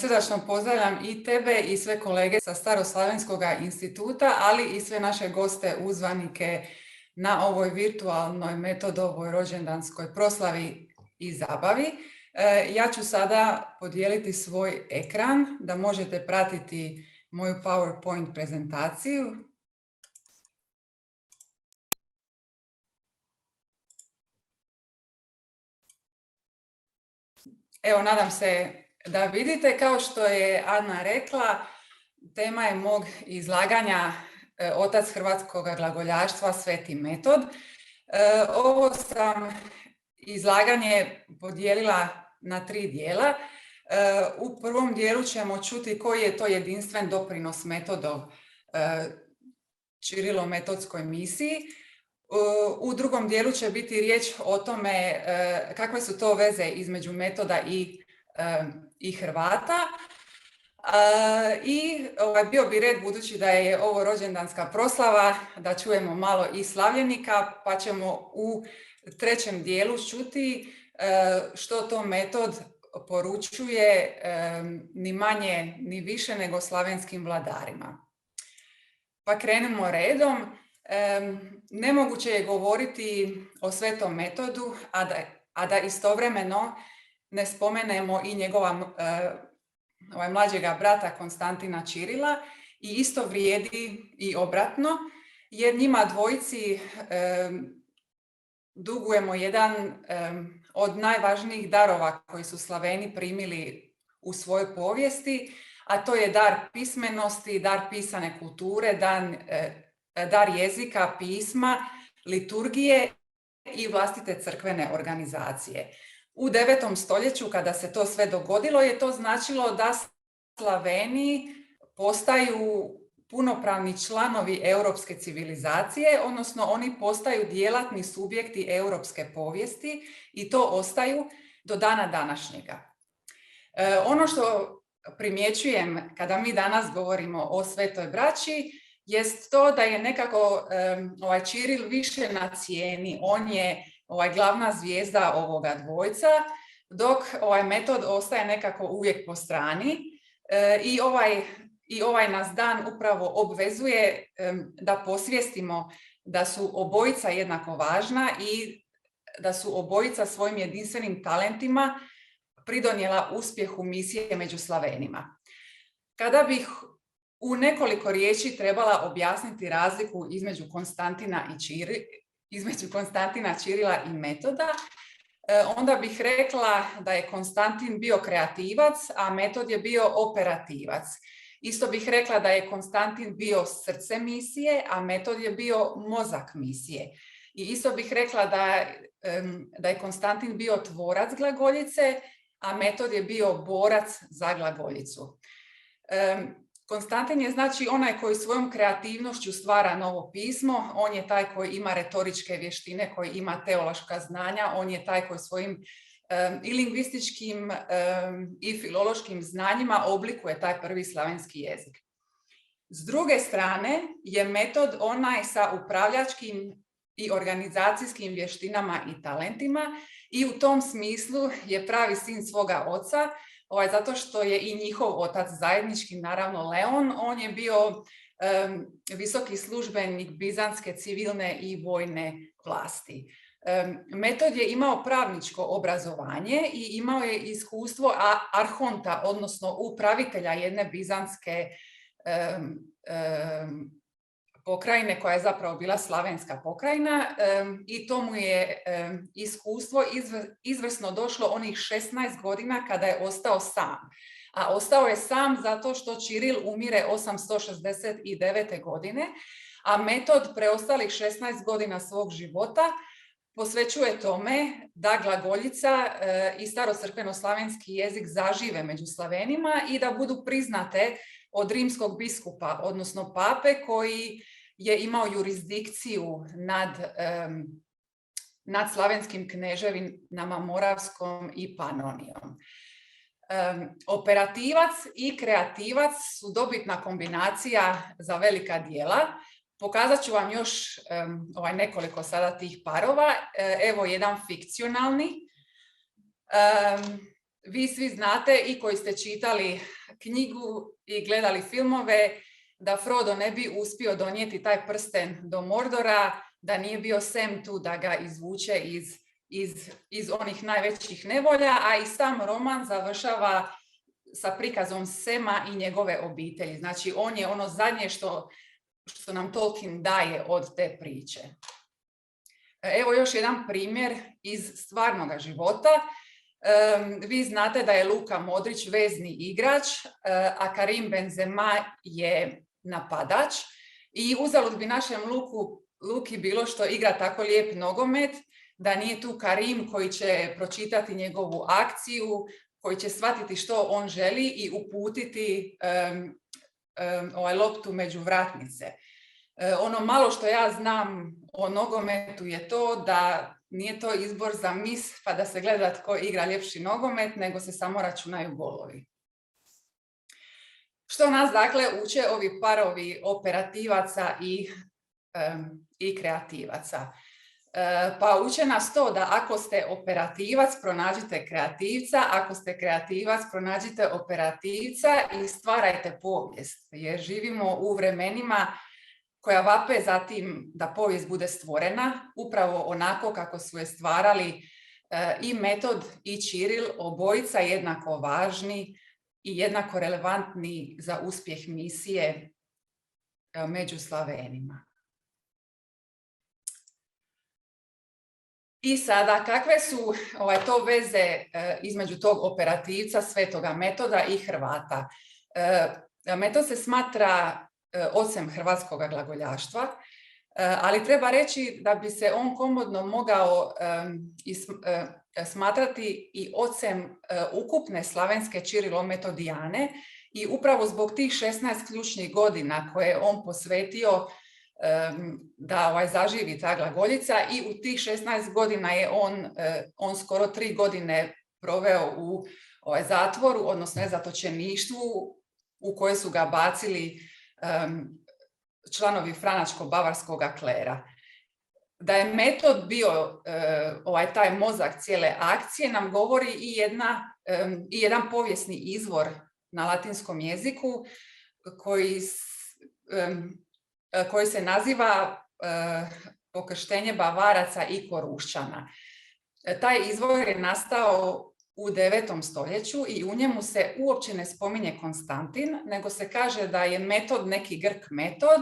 Srdačno pozdravljam i tebe i sve kolege sa Staroslavenskog instituta, ali i sve naše goste uzvanike na ovoj virtualnoj Metodovoj rođendanskoj proslavi i zabavi. Ja ću sada podijeliti svoj ekran da možete pratiti moju PowerPoint prezentaciju. Evo, nadam se da vidite. Kao što je Ana rekla, tema je mog izlaganja Otac hrvatskog glagoljaštva Sveti Metod. Ovo sam izlaganje podijelila na 3 dijela. U prvom dijelu ćemo čuti koji je to jedinstven doprinos Metodov Čirilo-metodskoj misiji. U drugom dijelu će biti riječ o tome kakve su to veze između Metoda i Hrvata. I bio bi red, budući da je ovo rođendanska proslava, da čujemo malo i slavljenika, pa ćemo u trećem dijelu čuti što to Metod poručuje ni manje ni više nego slavenskim vladarima. Pa krenemo redom. Nemoguće je govoriti o Svetom Metodu, a da istovremeno ne spomenemo i njegova mlađega brata Konstantina Čirila, i isto vrijedi i obratno, jer njima dvojici dugujemo jedan od najvažnijih darova koji su Slaveni primili u svojoj povijesti, a to je dar pismenosti, dar pisane kulture, dar jezika, pisma, liturgije i vlastite crkvene organizacije. U 9. stoljeću, kada se to sve dogodilo, je to značilo da Slaveni postaju punopravni članovi europske civilizacije, odnosno oni postaju djelatni subjekti europske povijesti i to ostaju do dana današnjega. Ono što primjećujem kada mi danas govorimo o Svetoj braći jest to da je nekako Čiril više na cijeni. On je glavna zvijezda ovoga dvojca, dok Metod ostaje nekako uvijek po strani. I ovaj nas dan upravo obvezuje da posvijestimo da su obojica jednako važna i da su obojica svojim jedinstvenim talentima pridonijela uspjehu misije među Slavenima. Kada bih u nekoliko riječi trebala objasniti razliku između Konstantina Čirila i Metoda, onda bih rekla da je Konstantin bio kreativac, a Metod je bio operativac. Isto bih rekla da je Konstantin bio srce misije, a Metod je bio mozak misije. I isto bih rekla da je Konstantin bio tvorac glagoljice, a Metod je bio borac za glagoljicu. Konstantin je znači onaj koji svojom kreativnošću stvara novo pismo, on je taj koji ima retoričke vještine, koji ima teološka znanja, on je taj koji svojim i lingvističkim i filološkim znanjima oblikuje taj prvi slavenski jezik. S druge strane je Metod onaj sa upravljačkim i organizacijskim vještinama i talentima i u tom smislu je pravi sin svoga oca, zato što je i njihov otac zajednički, naravno Leon. On je bio visoki službenik bizantske civilne i vojne vlasti. Metod je imao pravničko obrazovanje i imao je iskustvo arhonta, odnosno upravitelja jedne bizantske pokrajine koja je zapravo bila slavenska pokrajina, i to mu je iskustvo izvrsno došlo onih 16 godina kada je ostao sam. A ostao je sam zato što Čiril umire 869. godine, a Metod preostalih 16 godina svog života posvećuje tome da glagoljica i starocrkveno-slavenski jezik zažive među Slavenima i da budu priznate od rimskog biskupa, odnosno pape, koji je imao jurisdikciju nad slavenskim kneževinama Moravskom i Panonijom. Operativac i kreativac su dobitna kombinacija za velika djela. Pokazat ću vam još nekoliko sada tih parova. Evo jedan fikcionalni. Vi svi znate i koji ste čitali knjigu i gledali filmove da Frodo ne bi uspio donijeti taj prsten do Mordora, da nije bio Sam tu da ga izvuče iz onih najvećih nevolja, a i sam roman završava sa prikazom Sama i njegove obitelji. Znači, on je ono zadnje što nam Tolkien daje od te priče. Evo još jedan primjer iz stvarnog života. Vi znate da je Luka Modrić vezni igrač, a Karim Benzema je napadač. I uzalud bi našem Luki bilo što igra tako lijep nogomet, da nije tu Karim koji će pročitati njegovu akciju, koji će shvatiti što on želi i uputiti loptu među vratnice. Ono malo što ja znam o nogometu je to da nije to izbor za mis pa da se gleda tko igra ljepši nogomet, nego se samo računaju golovi. Što nas dakle uče ovi parovi operativaca i kreativaca? Pa uče nas to da ako ste operativac, pronađite kreativca, ako ste kreativac, pronađite operativca i stvarajte povijest, jer živimo u vremenima koja vape za tim da povijest bude stvorena, upravo onako kako su je stvarali i Metod i Čiril, obojica jednako važni i jednako relevantni za uspjeh misije među Slavenima. I sada, kakve su to veze između tog operativca, svetoga Metoda i Hrvata? Metod se smatra ocem hrvatskog glagoljaštva, ali treba reći da bi se on komodno mogao smatrati i ocem ukupne slavenske čirilometodijane i upravo zbog tih 16 ključnih godina koje je on posvetio da zaživi ta glagoljica i u tih 16 godina je on skoro 3 godine proveo u zatvoru, odnosno zatočeništvu u koje su ga bacili članovi franačko-bavarskog klera. Da je Metod bio taj mozak cijele akcije nam govori i jedan povijesni izvor na latinskom jeziku koji se naziva Pokrštenje Bavaraca i Korušćana. Taj izvor je nastao u 9. stoljeću i u njemu se uopće ne spominje Konstantin, nego se kaže da je Metod neki Grk Metod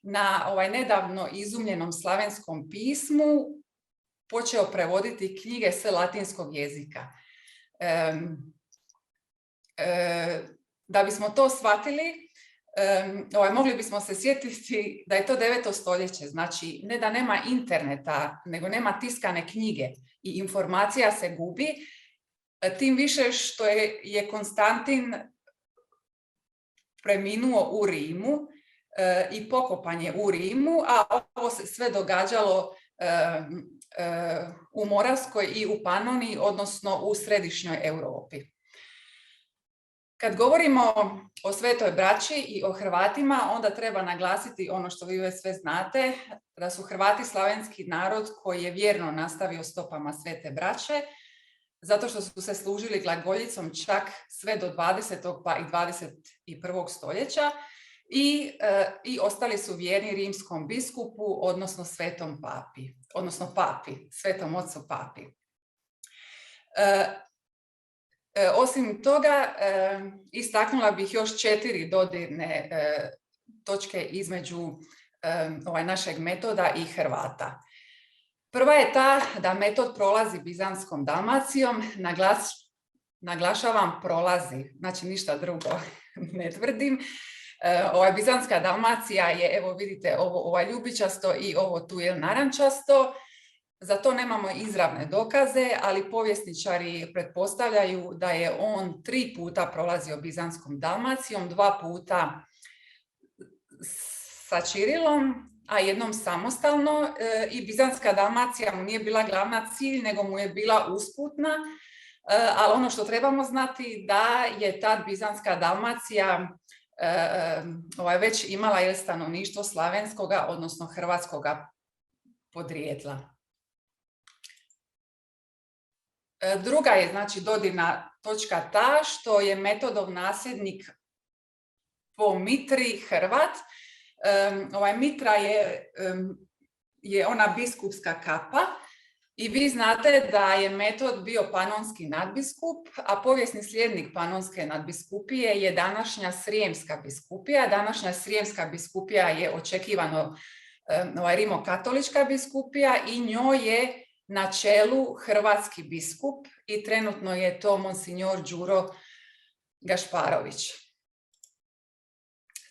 na nedavno izumljenom slavenskom pismu počeo prevoditi knjige s latinskog jezika. Da bismo to shvatili, mogli bismo se sjetiti da je to 9. stoljeće, znači ne da nema interneta, nego nema tiskane knjige i informacija se gubi, tim više što je Konstantin preminuo u Rimu i pokopan je u Rimu, a ovo se sve događalo u Moravskoj i u Panoniji, odnosno u središnjoj Europi. Kad govorimo o Svetoj braći i o Hrvatima, onda treba naglasiti ono što vi već sve znate, da su Hrvati slavenski narod koji je vjerno nastavio stopama Svete braće, zato što su se služili glagoljicom čak sve do 20. pa i 21. stoljeća i ostali su vjerni rimskom biskupu, odnosno svetom papi, odnosno papi, svetom ocu papi. Osim toga, istaknula bih još 4 dodirne točke između našeg Metoda i Hrvata. Prva je ta da Metod prolazi Bizanskom Dalmacijom, naglašavam prolazi, znači ništa drugo ne tvrdim. Bizanska Dalmacija je, evo vidite, ovo ljubičasto i ovo tu je narančasto. Za to nemamo izravne dokaze, ali povjesničari pretpostavljaju da je on 3 puta prolazio Bizanskom Dalmacijom, 2 puta sa Čirilom, a jednom samostalno, i Bizanska Dalmacija mu nije bila glavna cilj, nego mu je bila usputna, ali ono što trebamo znati da je tad Bizanska Dalmacija već imala stanovništvo slavenskoga, odnosno hrvatskoga podrijetla. Druga je, znači, dodirna točka ta što je Metodov nasljednik po Mitri Hrvat. Mitra je ona biskupska kapa i vi znate da je Metod bio panonski nadbiskup, a povijesni slijednik panonske nadbiskupije je današnja Srijemska biskupija. Današnja Srijemska biskupija je očekivano rimokatolička biskupija i njoj je na čelu hrvatski biskup i trenutno je to monsignor Đuro Gašparović.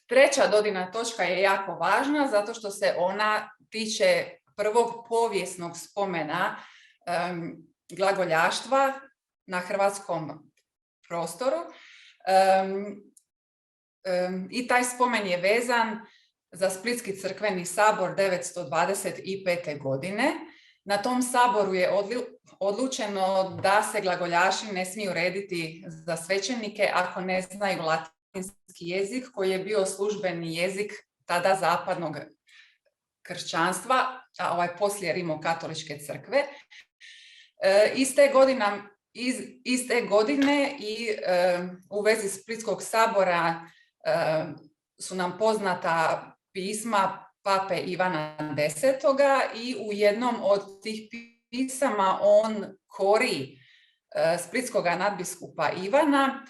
Treća dodirna točka je jako važna zato što se ona tiče prvog povijesnog spomena glagoljaštva na hrvatskom prostoru. I taj spomen je vezan za Splitski crkveni sabor 925. godine. Na tom saboru je odlučeno da se glagoljaši ne smiju rediti za svećenike ako ne znaju latinski jezik koji je bio službeni jezik tada zapadnog kršćanstva, a poslije rimokatoličke crkve. Iste godine i u vezi Splitskog sabora su nam poznata pisma pape Ivana X. I u jednom od tih pisama on kori splitskog nadbiskupa Ivana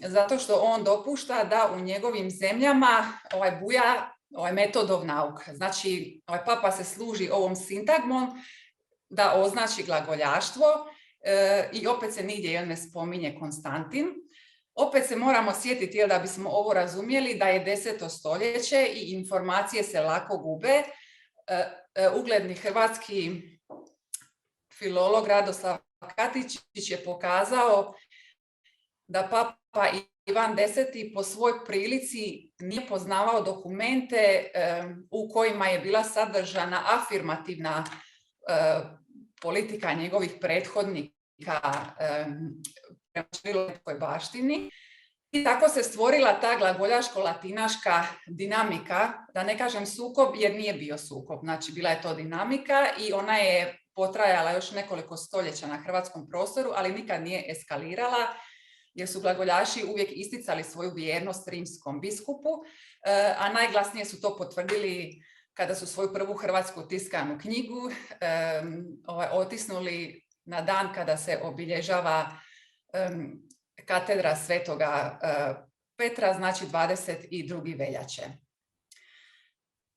zato što on dopušta da u njegovim zemljama buja Metodov nauk. Znači, papa se služi ovom sintagmom da označi glagoljaštvo i opet se nigdje ne spominje Konstantin. Opet se moramo sjetiti da bismo ovo razumjeli da je 10. stoljeće i informacije se lako gube. Ugledni hrvatski filolog Radoslav Katičić je pokazao da papa Ivan X. po svoj prilici nije poznavao dokumente u kojima je bila sadržana afirmativna politika njegovih prethodnika prema ćirilskoj baštini. I tako se stvorila ta glagoljaško-latinaška dinamika, da ne kažem sukob jer nije bio sukob, znači bila je to dinamika i ona je potrajala još nekoliko stoljeća na hrvatskom prostoru, ali nikad nije eskalirala jer su glagoljaši uvijek isticali svoju vjernost rimskom biskupu, a najglasnije su to potvrdili kada su svoju prvu hrvatsku tiskanu knjigu otisnuli na dan kada se obilježava katedra Svetoga Petra, znači 22. veljače.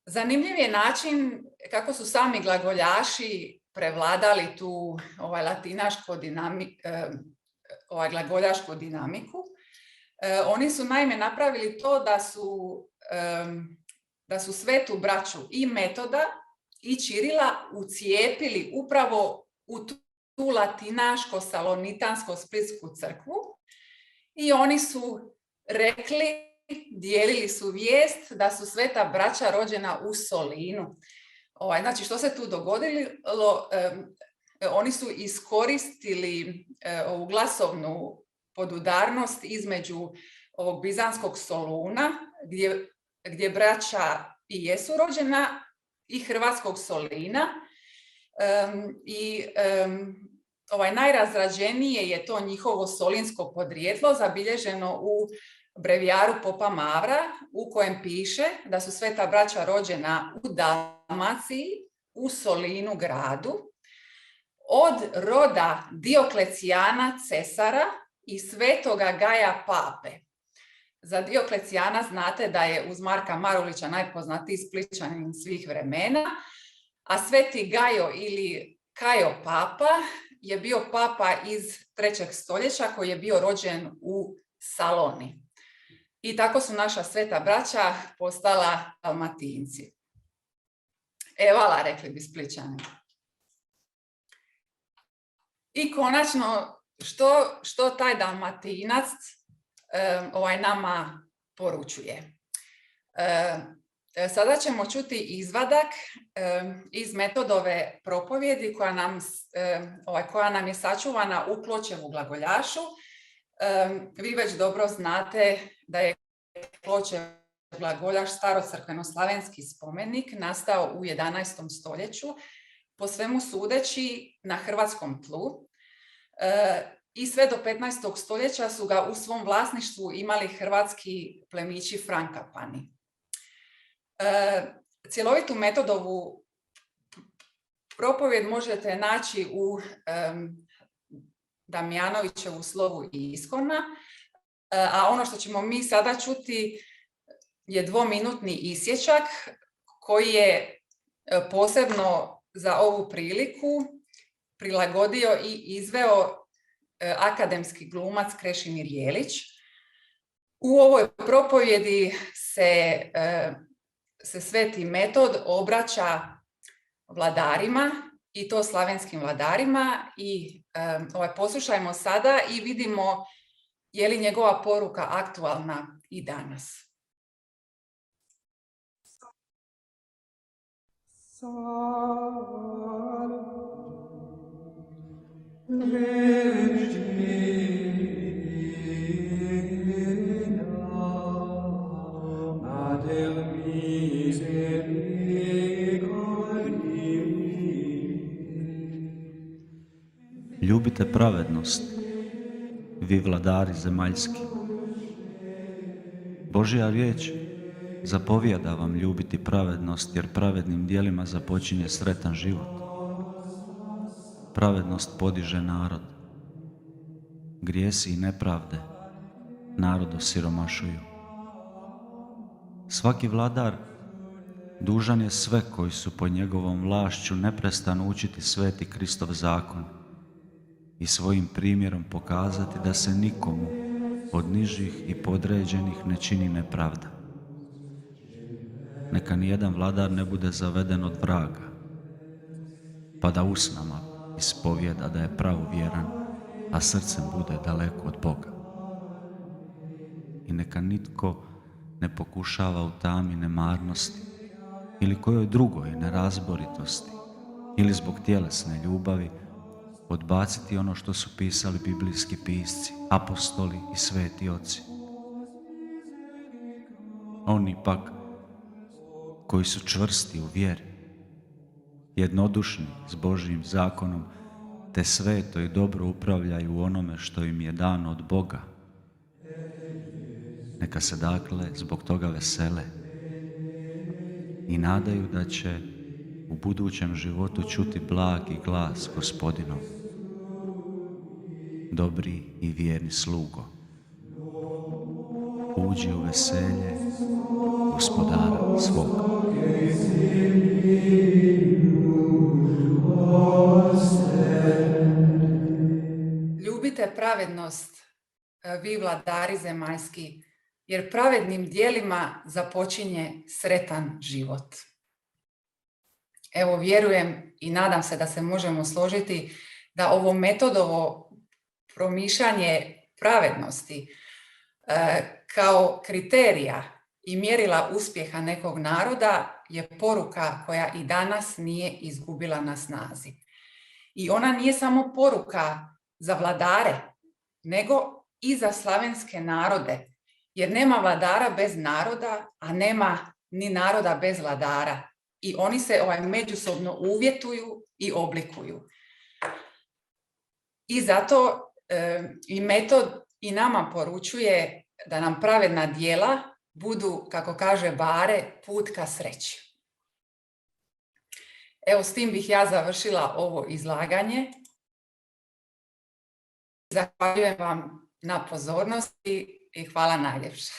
Zanimljiv je način kako su sami glagoljaši prevladali tu glagoljašku dinamiku. Oni su naime napravili to da su svetu braću i Metoda i Ćirila ucijepili upravo u tu latinaško-salonitansko-splitsku crkvu i oni su rekli, dijelili su vijest da su sveta braća rođena u Solinu. Znači, što se tu dogodilo? Oni su iskoristili ovu glasovnu podudarnost između ovog bizanskog Soluna, gdje braća i jesu rođena, i hrvatskog Solina. Najrazrađenije je to njihovo solinsko podrijetlo zabilježeno u brevijaru popa Mavra, u kojem piše da su sveta braća rođena u Dalmaciji, u Solinu gradu, od roda Dioklecijana Cesara i svetoga Gaja Pape. Za Dioklecijana znate da je uz Marka Marulića najpoznatiji Splićanin svih vremena, a sveti Gajo ili Kajo Papa je bio papa iz 3. stoljeća koji je bio rođen u Saloni. I tako su naša sveta braća postala Dalmatinci. Evala, rekli bi Splićani. I konačno, što taj Dalmatinac nama poručuje? Sada ćemo čuti izvadak iz Metodove propovjedi koja nam je sačuvana u Kločevu glagoljašu. Vi već dobro znate da je Kločev glagoljaš starocrkveno-slavenski spomenik nastao u 11. stoljeću, po svemu sudeći na hrvatskom tlu. i sve do 15. stoljeća su ga u svom vlasništvu imali hrvatski plemići Frankapani. Cjelovitu Metodovu propovjed možete naći u Damjanovićevu Slovu i Iskona, a ono što ćemo mi sada čuti je 2-minutni isječak koji je posebno za ovu priliku prilagodio i izveo akademski glumac Krešimir Jelić. U ovoj propovjedi se Sveti Metod obraća vladarima, i to slavenskim vladarima, i poslušajmo sada i vidimo je li njegova poruka aktualna i danas. Ljubite pravednost, vi vladari zemaljski. Božja riječ zapovijeda vam ljubiti pravednost, jer pravednim djelima započinje sretan život. Pravednost podiže narod. Grijesi i nepravde narod osiromašuju. Svaki vladar dužan je sve koji su pod njegovom vlašću neprestano učiti sveti Kristov zakon i svojim primjerom pokazati da se nikomu od nižih i podređenih ne čini nepravda. Neka nijedan vladar ne bude zaveden od vraga, pa da usnama ispovijeda da je pravovjeran, a srcem bude daleko od Boga. I neka nitko ne pokušava u tami nemarnosti ili kojoj drugoj nerazboritosti ili zbog tjelesne ljubavi odbaciti ono što su pisali biblijski pisci, apostoli i sveti oci. Oni pak koji su čvrsti u vjeri, jednodušni s Božjim zakonom, te sveto i dobro upravljaju u onome što im je dano od Boga. Neka se dakle zbog toga vesele i nadaju da će u budućem životu čuti blagi glas Gospodinov. Dobri i vjerni slugo, uđi u veselje Gospodara svog. Ljubite pravednost, vi vladari zemaljski, jer pravednim djelima započinje sretan život. Evo, vjerujem i nadam se da se možemo složiti da ovo Metodovo promišljanje pravednosti kao kriterija i mjerila uspjeha nekog naroda je poruka koja i danas nije izgubila na snazi. I ona nije samo poruka za vladare, nego i za slavenske narode, jer nema vladara bez naroda, a nema ni naroda bez vladara. I oni se međusobno uvjetuju i oblikuju. I zato i Metod i nama poručuje da nam pravedna djela budu, kako kaže Bare, put ka sreći. Evo, s tim bih ja završila ovo izlaganje. Zahvaljujem vam na pozornosti i hvala najljepša.